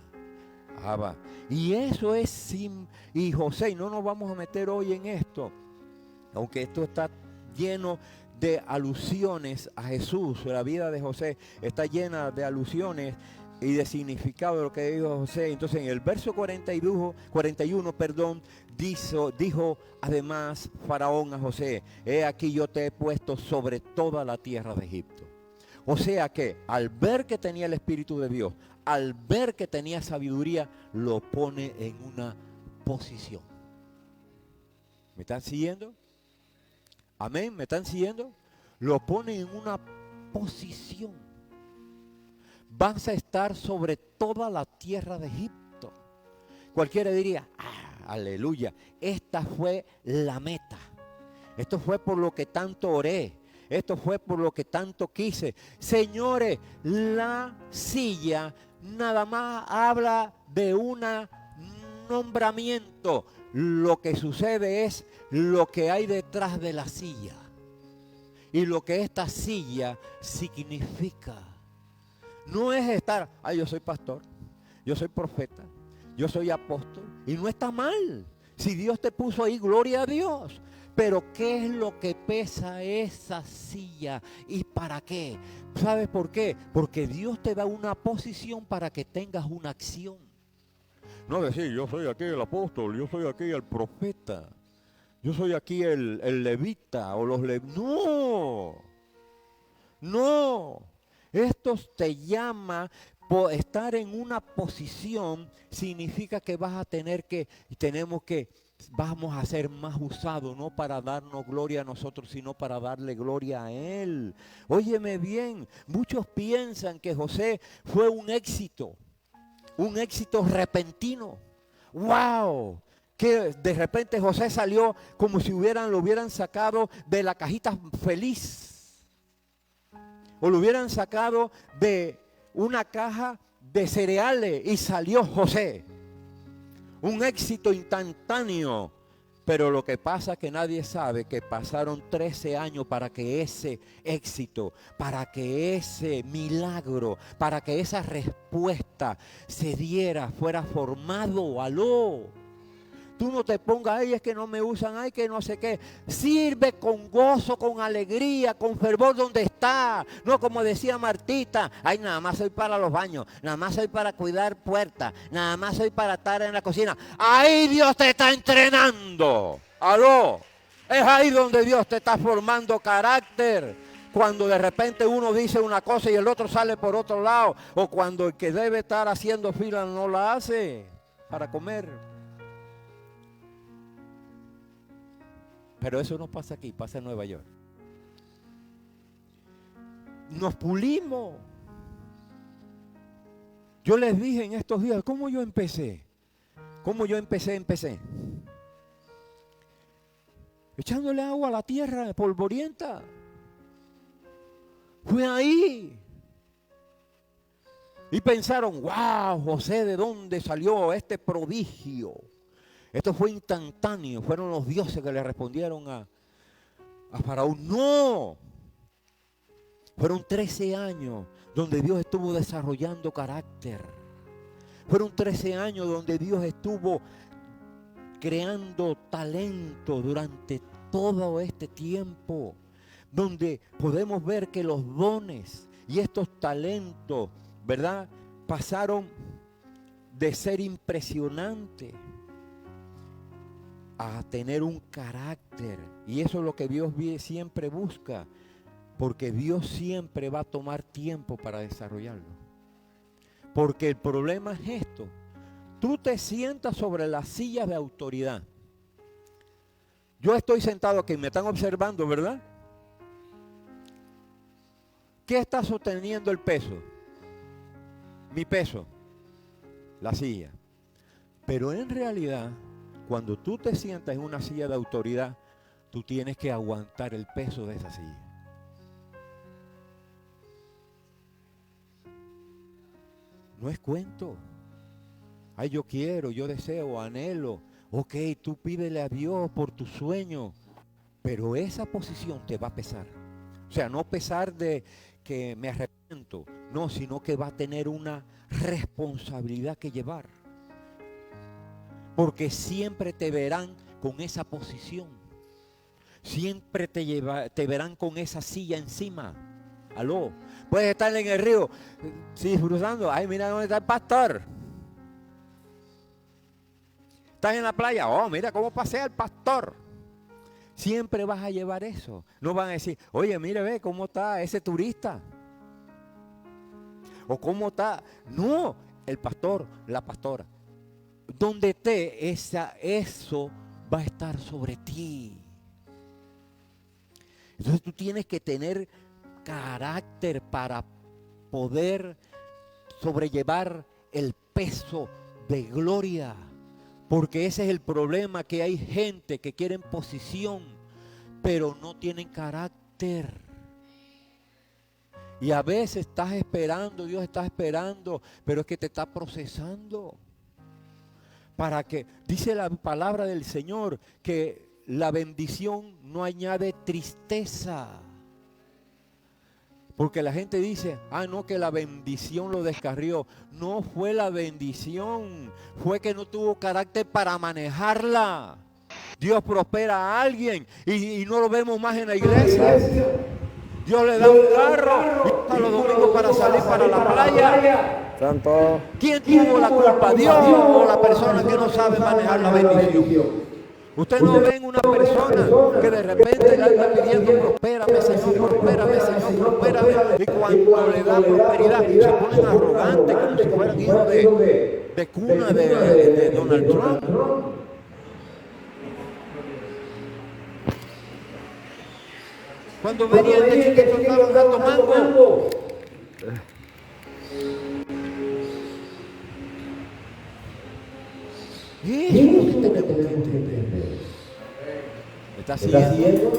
Y eso es y José, y no nos vamos a meter hoy en esto, aunque esto está lleno de alusiones a Jesús. La vida de José está llena de alusiones y de significado de lo que dijo José. Entonces en el verso 41, dijo además Faraón a José: he aquí yo te he puesto sobre toda la tierra de Egipto. O sea que al ver que tenía el Espíritu de Dios, al ver que tenía sabiduría, lo pone en una posición. ¿Me están siguiendo? Amén, ¿me están siguiendo? Lo pone en una posición. Vas a estar sobre toda la tierra de Egipto. Cualquiera diría: aleluya, esta fue la meta. Esto fue por lo que tanto oré. Esto fue por lo que tanto quise. Señores, la silla nada más habla de un nombramiento. Lo que sucede es lo que hay detrás de la silla. Y lo que esta silla significa. No es estar: yo soy pastor, yo soy profeta, yo soy apóstol. Y no está mal. Si Dios te puso ahí, gloria a Dios. Pero ¿qué es lo que pesa esa silla? ¿Y para qué? ¿Sabes por qué? Porque Dios te da una posición para que tengas una acción. No decir: yo soy aquí el apóstol, yo soy aquí el profeta, yo soy aquí el levita o los levitas. No. Esto te llama. Estar en una posición significa que vas a tener que, vamos a ser más usados, no para darnos gloria a nosotros, sino para darle gloria a Él. Óyeme bien, muchos piensan que José fue un éxito repentino. ¡Wow! Que de repente José salió como si lo hubieran sacado de la cajita feliz. O lo hubieran sacado de una caja de cereales y salió José. Un éxito instantáneo. Pero lo que pasa es que nadie sabe que pasaron 13 años para que ese éxito, para que ese milagro, para que esa respuesta se diera, fuera formado. ¡Aló! Tú no te pongas: es que no me usan, que no sé qué. Sirve con gozo, con alegría, con fervor donde está. No como decía Martita: nada más soy para los baños, nada más soy para cuidar puertas, nada más soy para estar en la cocina. Ahí Dios te está entrenando. ¡Aló! Es ahí donde Dios te está formando carácter. Cuando de repente uno dice una cosa y el otro sale por otro lado. O cuando el que debe estar haciendo fila no la hace para comer. Pero eso no pasa aquí, pasa en Nueva York. Nos pulimos. Yo les dije en estos días, ¿cómo yo empecé? Empecé. Echándole agua a la tierra polvorienta. Fue ahí. Y pensaron: wow, José, ¿de dónde salió este prodigio? Esto fue instantáneo, fueron los dioses que le respondieron a Faraón. No, fueron 13 años donde Dios estuvo desarrollando carácter. Fueron 13 años donde Dios estuvo creando talento durante todo este tiempo. Donde podemos ver que los dones y estos talentos, ¿verdad?, pasaron de ser impresionantes a tener un carácter. Y eso es lo que Dios siempre busca, porque Dios siempre va a tomar tiempo para desarrollarlo. Porque el problema es esto: tú te sientas sobre la silla de autoridad. Yo estoy sentado aquí, me están observando, ¿verdad? ¿Qué está sosteniendo el peso? Mi peso, la silla. Pero en realidad, cuando tú te sientas en una silla de autoridad, tú tienes que aguantar el peso de esa silla. No es cuento. Ay, yo quiero, yo deseo, anhelo. Ok, tú pídele a Dios por tu sueño, pero esa posición te va a pesar. O sea, no pesar de que me arrepiento, no, sino que va a tener una responsabilidad que llevar. Porque siempre te verán con esa posición. Siempre te verán con esa silla encima. Aló, puedes estar en el río, sí, disfrutando. Ay, mira dónde está el pastor. Estás en la playa, oh, mira cómo pasea el pastor. Siempre vas a llevar eso. No van a decir, oye, mire, ve cómo está ese turista. O cómo está. No, el pastor, la pastora. Donde esté, eso va a estar sobre ti. Entonces tú tienes que tener carácter para poder sobrellevar el peso de gloria. Porque ese es el problema, que hay gente que quieren posición, pero no tienen carácter. Y a veces estás esperando, Dios está esperando, pero es que te está procesando. Para que, dice la palabra del Señor, que la bendición no añade tristeza. Porque la gente dice, no, que la bendición lo descarrió. No fue la bendición, fue que no tuvo carácter para manejarla. Dios prospera a alguien y no lo vemos más en la iglesia. Dios le da un carro y está los domingos para salir para la playa. Santo. ¿Quién tuvo la culpa? ¿Dios o la persona que no sabe manejar la bendición? Usted no ven una persona que de repente le anda pidiendo prospérame Señor, prospérame. Y cuando le da prosperidad se ponen arrogantes como si fueran hijos de cuna de Donald Trump. Cuando venían de chiquitos estaban dando mango. Eso es lo que tenemos que entender. ¿Está siguiendo?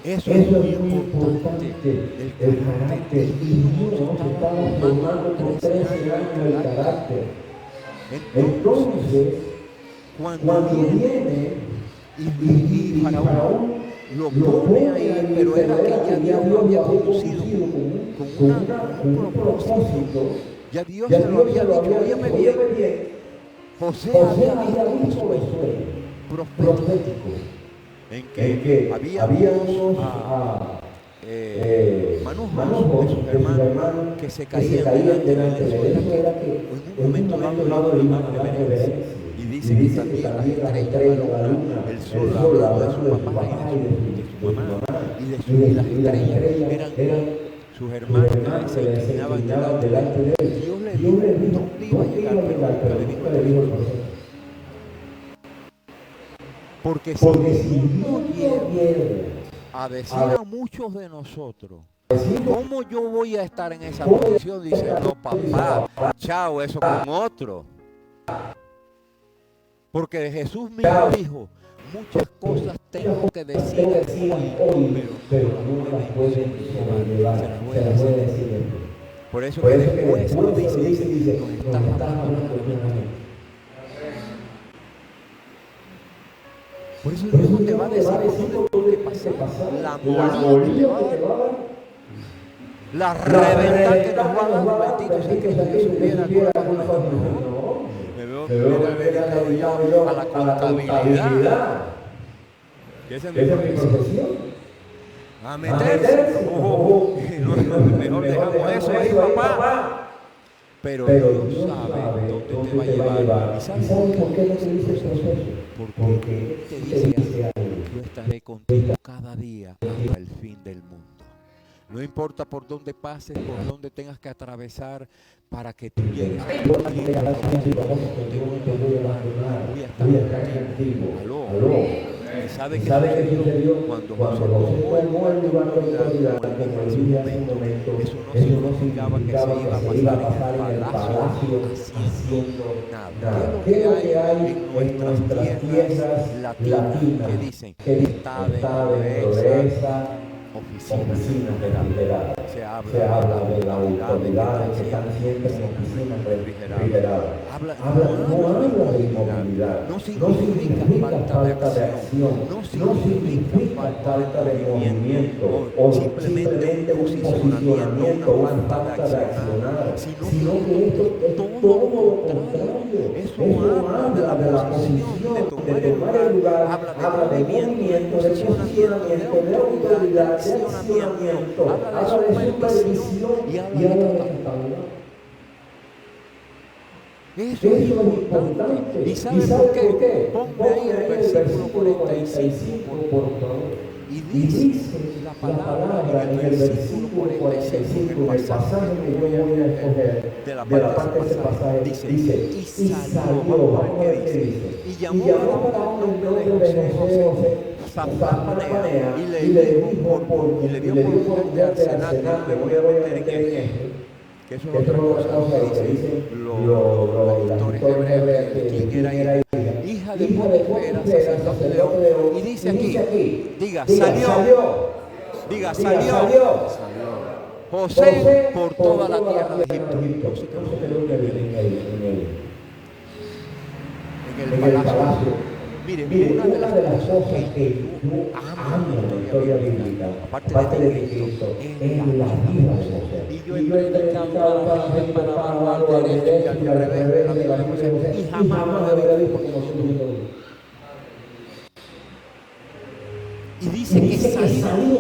Eso es muy importante. El carácter. Y Dios estaba formando por 13 años el carácter. Entonces, cuando viene y Faraón lo pone ahí, pero era que ya Dios lo había conducido con un propósito. Ya Dios se lo había dicho, óyeme bien. José había visto un sueño profético en que había unos manojos de sus hermanos que se caían delante de él. Era que en un momento dado le iban a dar reverencia. Y dice que también las estrellas, la luna, el sol, hablando de su papá y de su mamá, y las estrellas eran sus hermanos que se inclinaban delante de él. Dios le dijo dónde iba a llegar, pero le dijo el profeta. Porque si Dios viene a decir a muchos de nosotros, ¿cómo yo voy a estar en esa posición? Dice, no papá, chao, eso con otro. Porque Jesús mismo dijo, muchas cosas tengo que decir hoy, pero no las pueden llevar, se las voy a decir. Por eso que después nos dice, nos estás hablando claramente. Por eso Dios te va a decir todo lo que pasa, la molina que te va a dar, la reventada que nos va a dar, bendito sea Cristo, Dios supiera no. Me veo dedicado ya a la contabilidad. ¿Qué es mi profesión? A meterse. Mejor dejamos eso ahí, papá. Pero Dios sabe dónde te va a llevar. ¿Y sabes por qué no te dice el proceso? Porque Él te dice algo, yo estaré contigo cada día hasta el fin del mundo. No importa por dónde pases, por dónde tengas que atravesar para que tú llegues a tu tierra, te voy a abandonar, voy a estar contigo. Aló. ¿Y sabe qué sucedió? Cuando José tomó el lugar de autoridad, como le dije hace un momento, eso no significaba que se iba a pasar en el palacio haciendo nada. ¿Qué es lo que hay en nuestras tierras latinas que dicen? Estado de esa oficinas refrigeradas. Se habla de las autoridades que están siempre en oficinas refrigeradas. No habla de inmovilidad. No significa falta de acción. No significa falta de movimiento o simplemente un posicionamiento o una falta de accionar, sino que esto es todo lo contrario. Eso habla de la posición, de tomar el lugar, habla de movimiento, de posicionamiento, de autoridad, de accionamiento, habla de supervisión y habla de tratabilidad. Eso es importante. ¿Y sabe por qué? Ponme ahí el versículo 45, por favor. Y dice la palabra en el versículo 45, en el pasaje que yo voy a escoger, de la parte de ese pasaje, dice, y salió, vamos a ver qué dice, y llamó a un nombre de José, Zapanea, y le dio por frente al Senado, le voy a meter en esto, que eso es otra cosa que dicen los historiadores hebreos, de quién era hija de Potifera, sacerdote de On. Y dice aquí, diga, salió José por toda la tierra de Egipto. En el palacio. Miren, una de las cosas que yo amo en la historia bíblica, aparte de Cristo, es la vida de José. Y yo he predicado para la gente para al derecho y al revés de la vida de José, y jamás lo había visto como su. Y dice que salió.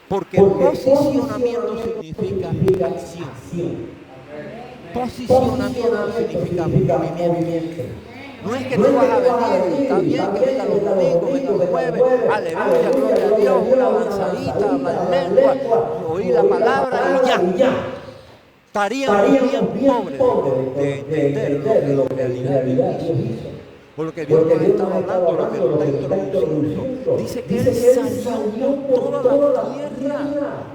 Porque posicionamiento significa acción. Posicionamiento significa movimiento. No es que tú vas a venir, está bien que venga los domingos, venga los jueves, aleluya, gloria a Dios, una avanzadita, hablar en lengua, oír la palabra y ya. Estaríamos bien pobres de lo que en realidad Dios hizo. Por lo que Dios nos estaba hablando, lo que nos está introduciendo. Dice que Él salió toda la tierra.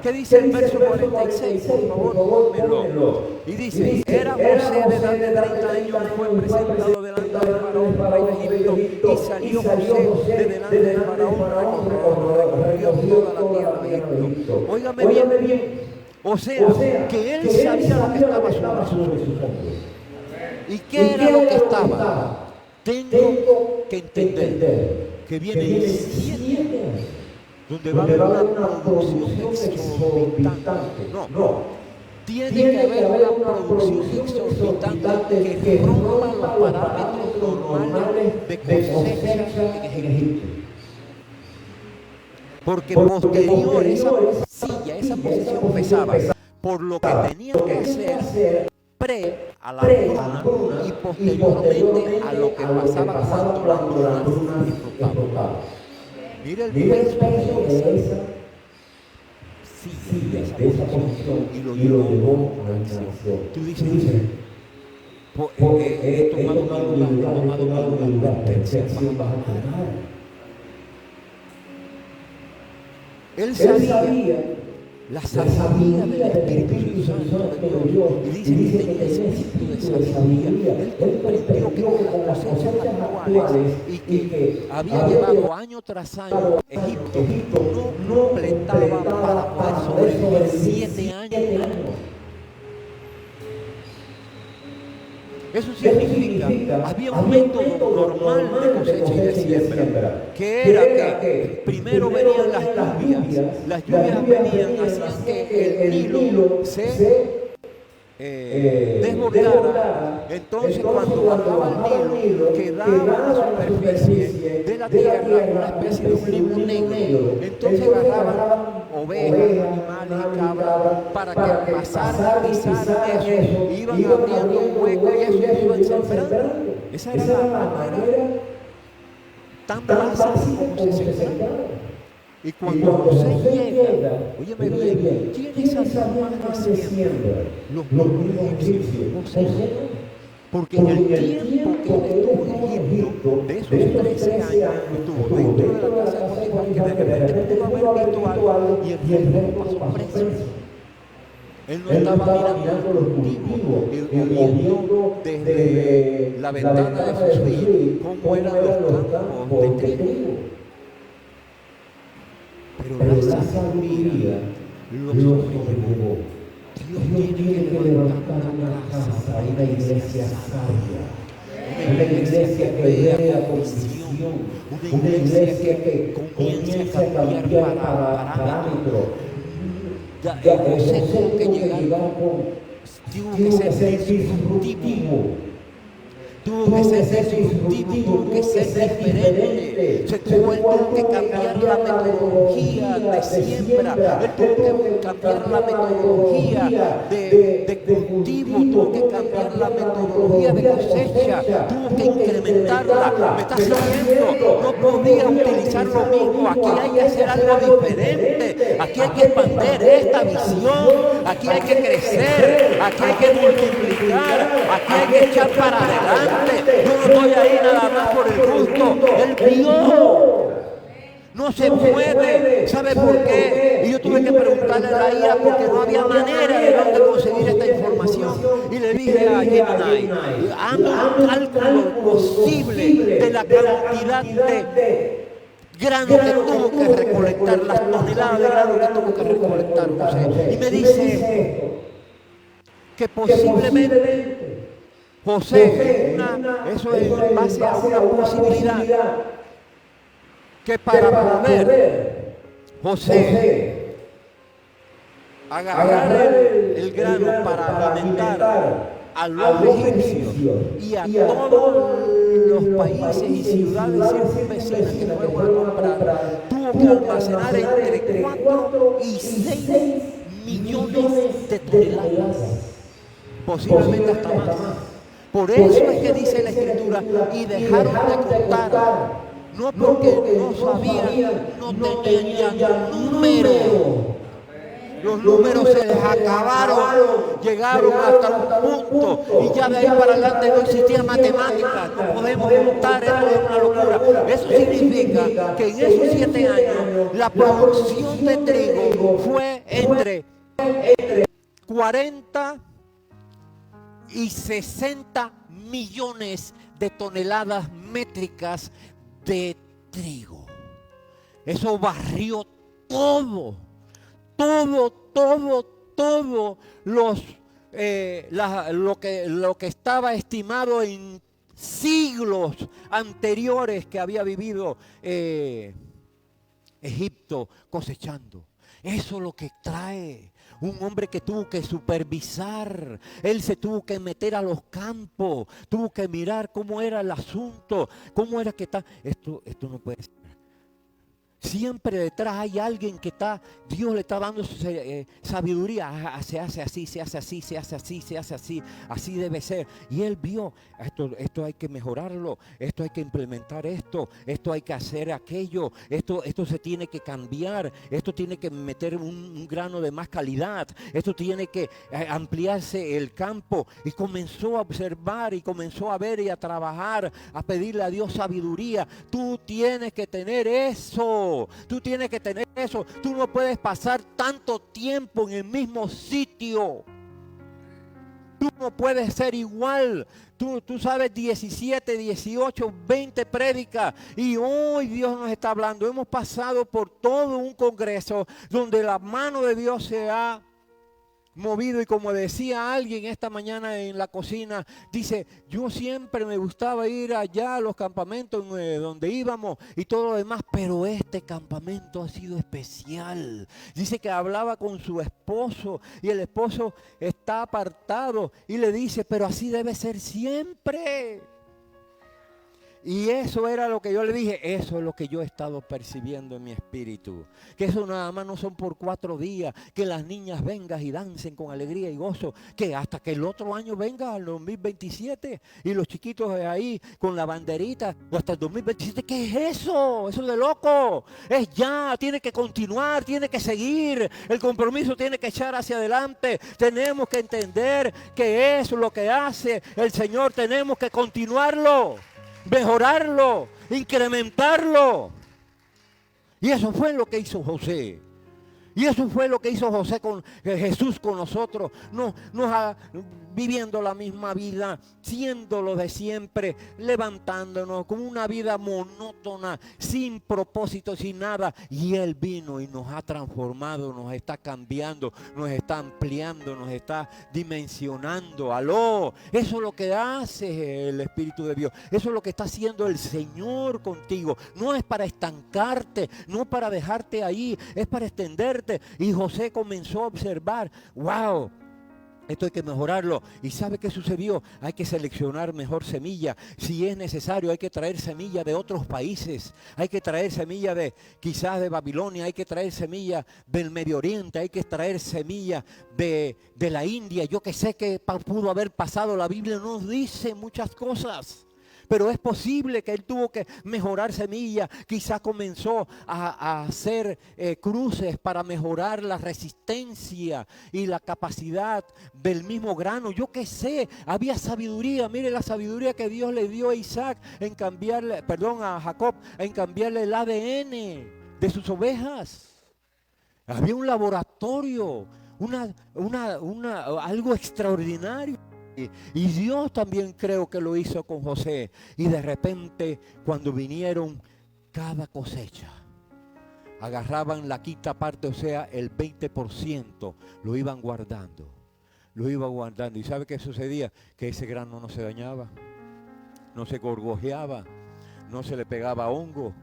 ¿Qué dice el verso 46? Por favor, pónmelo. Y dice, era José de edad de 30 años, fue presentado delante del faraón, rey de Egipto, y salió José de delante del faraón, recorrió toda la tierra de Egipto. Óigame bien. O sea, que Él sabía lo que estaba sobre sus hombros. ¿Y qué era lo que estaba? Tengo que entender que vienen 7 años donde va a haber una producción exorbitante. No, tiene que haber una producción exorbitante que rompa los parámetros normales de cosecha en Egipto. Porque posterior esa posición pesaba, por lo que tenían que hacer a la hambruna y posteriormente a lo que pasaba cuando la hambruna explotaba. Mira el peso de esa posición y lo llevó a la nación. Tú dices, he tomado mi lugar, ¿qué acción vas a tomar? Él sabía la sabiduría del Espíritu Santo de Dios, y dice que tenía ese espíritu de sabiduría. Él comprendió que con las cosechas actuales y que había llevado año tras año, Egipto no completaba para poder sobrevivir 7 años. Eso significa, había un método normal de cosecha y de siembra, que era que primero venían las lluvias venían, hacían que el Nilo se desbordara. Entonces cuando bajaba el Nilo, quedaba a la superficie de la tierra una especie de un libro negro. Entonces agarraban ovejas, animales y cabras para que pasaran, pisaran eso, iban abriendo un hueco y eso iban sembrando. Esa era la manera tan básica como se sembraba. Y cuando José llega, óyeme bien, ¿quiénes hacían más de siembra? Los mismos egipcios. José no. Porque en el tiempo que él estuvo en Egipto, de esos 13 años, estuvo dentro de la casa de Potifar, que de repente pudo haber visto algo y el resto pasó preso. Él no estaba mirando los cultivos, o viendo desde la ventana de su suite cómo eran los campos de trigo. Pero la sabiduría lo sobrellevó. Dios tiene que levantar una casa, una iglesia sabia, una iglesia que vea con visión, una iglesia que comience a cambiar parámetros. José tuvo que llegar tuvo que ser disruptivo. Tuvo que ser disruptivo, tuvo que ser diferente. Él tuvo que cambiar la metodología de siembra. Él tuvo que cambiar la metodología de cultivo. Tuvo que cambiar la metodología de cosecha. Tuvo que incrementarla. ¿Me está siguiendo? No podía utilizar lo mismo. Aquí hay que hacer algo diferente. Aquí hay que expandir esta visión. Aquí hay que crecer. Aquí hay que multiplicar. Aquí hay que echar para adelante. Yo no estoy ahí nada más por el gusto. Él vio. No se puede. ¿Sabe por qué? Y yo tuve que preguntarle a la IA porque no había manera de dónde conseguir esta información. Y le dije a Gemini, hazme un cálculo posible de la cantidad de grano que tuvo que recolectar, las toneladas de grano que tuvo que recolectar José. Y me dice que posiblemente José, eso es en base a una posibilidad, que para poder José agarrar el grano para alimentar a los egipcios y a todos los países y ciudades circunvecinas que fueron a comprar, tuvo que almacenar entre 4 y 6 millones de toneladas, posiblemente hasta más. Por eso es que dice la Escritura, y dejaron de contar, no porque no sabían, no tenían ya número. Los números se les acabaron, llegaron hasta un punto y ya de ahí para adelante no existía matemática, no podemos contar, esto es una locura. Eso significa que en esos 7 años la producción de trigo fue entre 40 y 60 millones de toneladas métricas de trigo. Eso barrió todo lo que estaba estimado en siglos anteriores que había vivido Egipto cosechando. Eso es lo que trae un hombre que tuvo que supervisar. Él se tuvo que meter a los campos, tuvo que mirar cómo era el asunto, cómo era que está. Esto no puede ser. Siempre detrás hay alguien que está, Dios le está dando sabiduría. Se hace así, se hace así, se hace así, se hace así. Así debe ser. Y él vio, esto hay que mejorarlo, esto hay que implementar esto hay que hacer aquello, esto se tiene que cambiar, esto tiene que meter un grano de más calidad, esto tiene que ampliarse el campo. Y comenzó a observar y comenzó a ver y a trabajar, a pedirle a Dios sabiduría. Tú tienes que tener eso. Tú tienes que tener eso. Tú no puedes pasar tanto tiempo en el mismo sitio. Tú no puedes ser igual. Tú sabes 17, 18, 20 prédicas y hoy Dios nos está hablando. Hemos pasado por todo un congreso donde la mano de Dios se ha movido y como decía alguien esta mañana en la cocina, dice, yo siempre me gustaba ir allá a los campamentos donde íbamos y todo lo demás, pero este campamento ha sido especial. Dice que hablaba con su esposo y el esposo está apartado y le dice, pero así debe ser siempre. Y eso era lo que yo le dije, eso es lo que yo he estado percibiendo en mi espíritu. Que eso nada más no son por 4 días, que las niñas vengan y dancen con alegría y gozo, que hasta que el otro año venga, el 2027, y los chiquitos ahí con la banderita, o hasta el 2027, ¿qué es eso? Eso de loco. Es ya, tiene que continuar, tiene que seguir, el compromiso tiene que echar hacia adelante. Tenemos que entender que eso es lo que hace el Señor, tenemos que continuarlo, mejorarlo, incrementarlo. Y eso fue lo que hizo José. Y eso fue lo que hizo José con Jesús con nosotros. Viviendo la misma vida, siendo lo de siempre, levantándonos con una vida monótona, sin propósito, sin nada. Y Él vino y nos ha transformado, nos está cambiando, nos está ampliando, nos está dimensionando. Aló, eso es lo que hace el Espíritu de Dios. Eso es lo que está haciendo el Señor contigo. No es para estancarte, no para dejarte ahí, es para extenderte. Y José comenzó a observar, wow, esto hay que mejorarlo. ¿Y sabe qué sucedió? Hay que seleccionar mejor semilla. Si es necesario, hay que traer semilla de otros países. Hay que traer semilla de quizás de Babilonia. Hay que traer semilla del Medio Oriente. Hay que traer semilla de la India. Yo que sé que pudo haber pasado. La Biblia nos dice muchas cosas. Pero es posible que él tuvo que mejorar semilla. Quizá comenzó a hacer cruces para mejorar la resistencia y la capacidad del mismo grano. Yo qué sé, había sabiduría. Mire la sabiduría que Dios le dio a Isaac en cambiarle, a Jacob, en cambiarle el ADN de sus ovejas. Había un laboratorio, algo extraordinario. Y Dios también creo que lo hizo con José. Y de repente, cuando vinieron cada cosecha, agarraban la quinta parte, o sea, el 20%, lo iban guardando. Lo iban guardando. ¿Y sabe qué sucedía? Que ese grano no se dañaba, no se gorgojeaba, no se le pegaba hongo.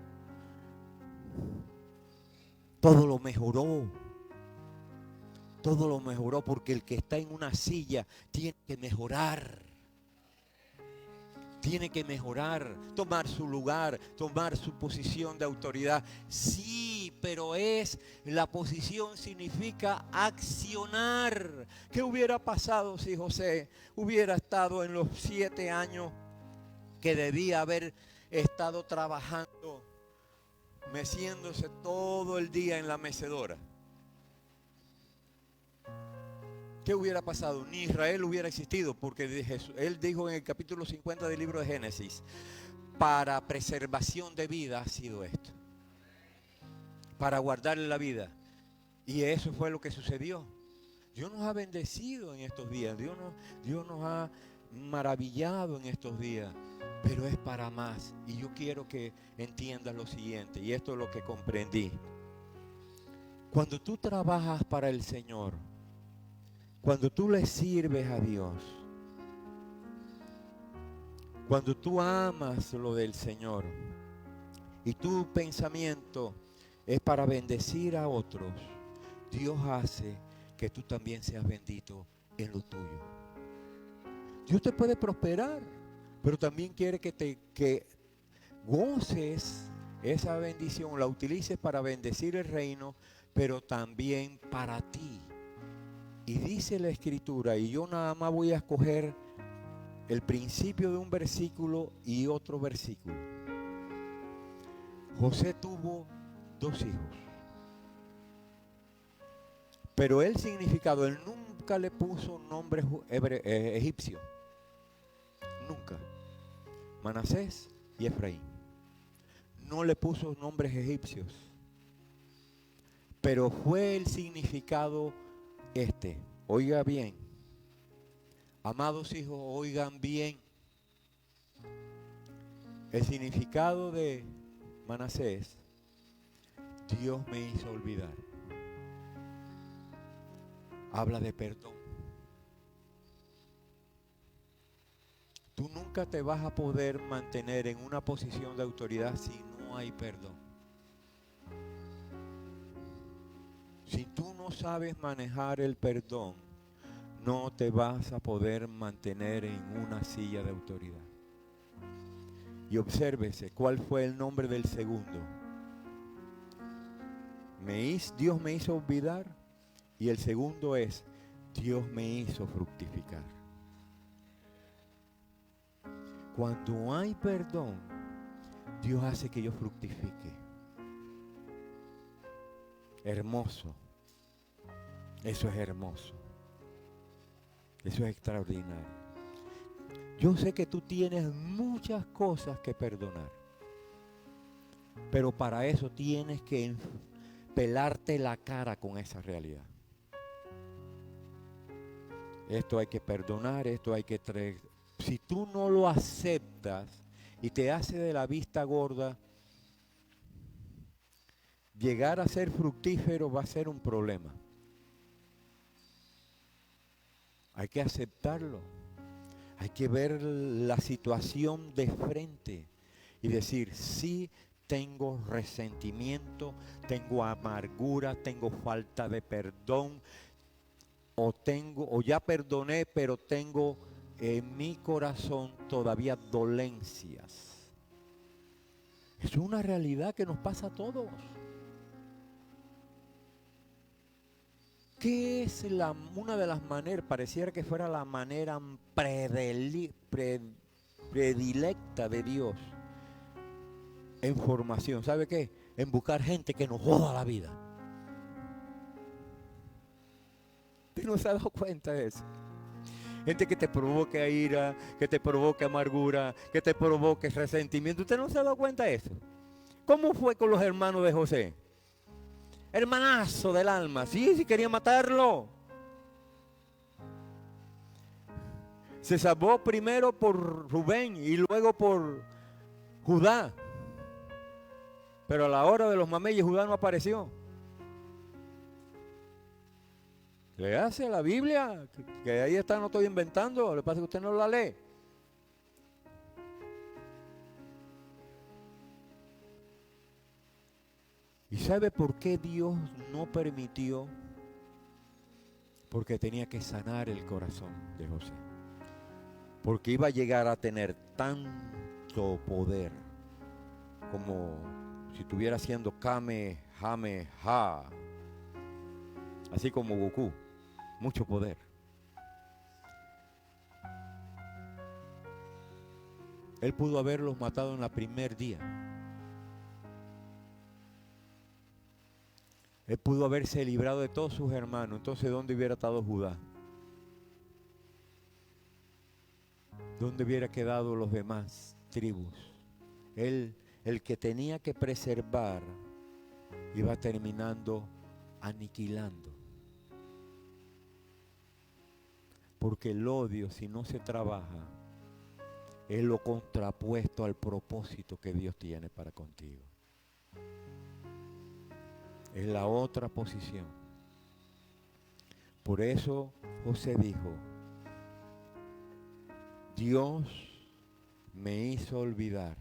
Todo lo mejoró. Todo lo mejoró, porque el que está en una silla tiene que mejorar. Tiene que mejorar, tomar su lugar, tomar su posición de autoridad. Sí, pero la posición significa accionar. ¿Qué hubiera pasado si José hubiera estado en los 7 años que debía haber estado trabajando, meciéndose todo el día en la mecedora? ¿Qué hubiera pasado? Ni Israel hubiera existido, porque él dijo en el capítulo 50 del libro de Génesis, para preservación de vida ha sido esto, para guardarle la vida. Y eso fue lo que sucedió. Dios nos ha bendecido en estos días, Dios nos ha maravillado en estos días, pero es para más. Y yo quiero que entiendas lo siguiente, y esto es lo que comprendí. Cuando tú trabajas para el Señor, cuando tú le sirves a Dios, cuando tú amas lo del Señor y tu pensamiento es para bendecir a otros, Dios hace que tú también seas bendito en lo tuyo. Dios te puede prosperar, pero también quiere que goces esa bendición, la utilices para bendecir el reino, pero también para ti. Y dice la Escritura, y yo nada más voy a escoger el principio de un versículo y otro versículo. José tuvo 2 hijos, pero el significado, él nunca le puso nombre egipcio, nunca. Manasés y Efraín, no le puso nombres egipcios, pero fue el significado oiga bien, amados hijos, oigan bien. El significado de Manasés, Dios me hizo olvidar. Habla de perdón. Tú nunca te vas a poder mantener en una posición de autoridad si no hay perdón. Si tú no sabes manejar el perdón, no te vas a poder mantener en una silla de autoridad. Y obsérvese cuál fue el nombre del segundo. Dios me hizo olvidar, y el segundo es Dios me hizo fructificar. Cuando hay perdón, Dios hace que yo fructifique. Hermoso. Eso es hermoso. Eso es extraordinario. Yo sé que tú tienes muchas cosas que perdonar, pero para eso tienes que pelarte la cara con esa realidad. Esto hay que perdonar, esto hay que traer. Si tú no lo aceptas y te hace de la vista gorda, llegar a ser fructífero va a ser un problema. Hay que aceptarlo. Hay que ver la situación de frente y decir, sí, tengo resentimiento, tengo amargura, tengo falta de perdón, o ya perdoné, pero tengo en mi corazón todavía dolencias. Es una realidad que nos pasa a todos. ¿Qué es una de las maneras, pareciera que fuera la manera predilecta de Dios en formación? ¿Sabe qué? En buscar gente que nos joda la vida. ¿Usted no se ha dado cuenta de eso? Gente que te provoque ira, que te provoque amargura, que te provoque resentimiento. ¿Usted no se ha dado cuenta de eso? ¿Cómo fue con los hermanos de José? Hermanazo del alma, sí quería matarlo. Se salvó primero por Rubén y luego por Judá. Pero a la hora de los mameyes Judá no apareció. Léase la Biblia, que ahí está, no estoy inventando, lo que pasa es que usted no la lee. ¿Y sabe por qué Dios no permitió? Porque tenía que sanar el corazón de José. Porque iba a llegar a tener tanto poder como si estuviera haciendo Kamehameha, así como Goku, mucho poder. Él pudo haberlos matado en el primer día. Él pudo haberse librado de todos sus hermanos. Entonces, ¿dónde hubiera estado Judá? ¿Dónde hubiera quedado los demás tribus? Él, el que tenía que preservar, iba terminando aniquilando. Porque el odio, si no se trabaja, es lo contrapuesto al propósito que Dios tiene para contigo. Es la otra posición. Por eso José dijo, Dios me hizo olvidar.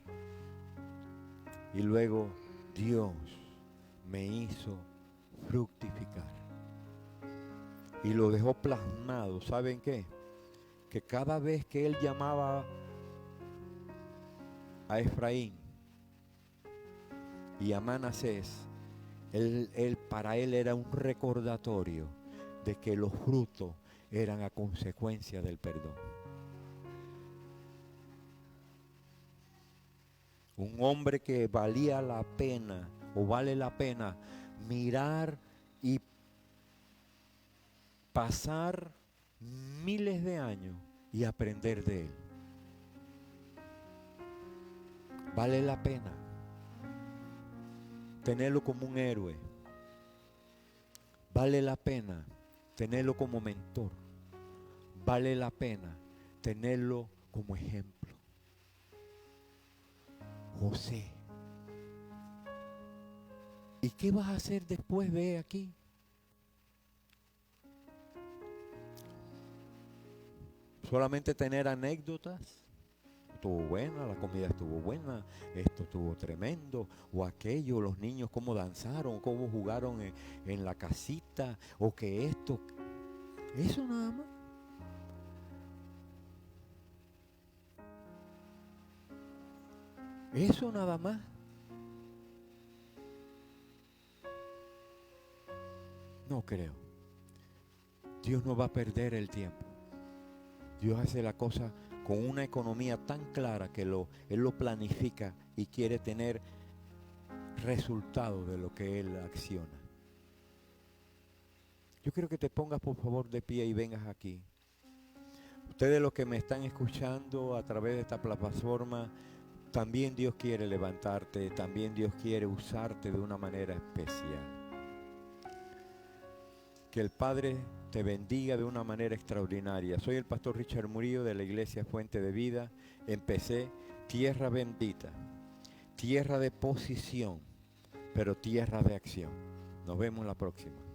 Y luego Dios me hizo fructificar. Y lo dejó plasmado. ¿Saben qué? Que cada vez que él llamaba a Efraín y a Manasés, para él era un recordatorio de que los frutos eran a consecuencia del perdón. Un hombre que valía la pena o vale la pena mirar y pasar miles de años y aprender de él. Vale la pena tenerlo como un héroe. Vale la pena tenerlo como mentor. Vale la pena tenerlo como ejemplo. José. ¿Y qué vas a hacer después de aquí? Solamente tener anécdotas. Estuvo buena, la comida estuvo buena, esto estuvo tremendo, o aquello, los niños cómo danzaron, cómo jugaron en la casita, o que esto, eso nada más. Eso nada más. No creo. Dios no va a perder el tiempo. Dios hace la cosa con una economía tan clara que Él lo planifica y quiere tener resultado de lo que Él acciona. Yo quiero que te pongas por favor de pie y vengas aquí. Ustedes los que me están escuchando a través de esta plataforma, también Dios quiere levantarte, también Dios quiere usarte de una manera especial. Que el Padre te bendiga de una manera extraordinaria. Soy el pastor Richard Murillo de la Iglesia Fuente de Vida. Empecé tierra bendita, tierra de posición, pero tierra de acción. Nos vemos la próxima.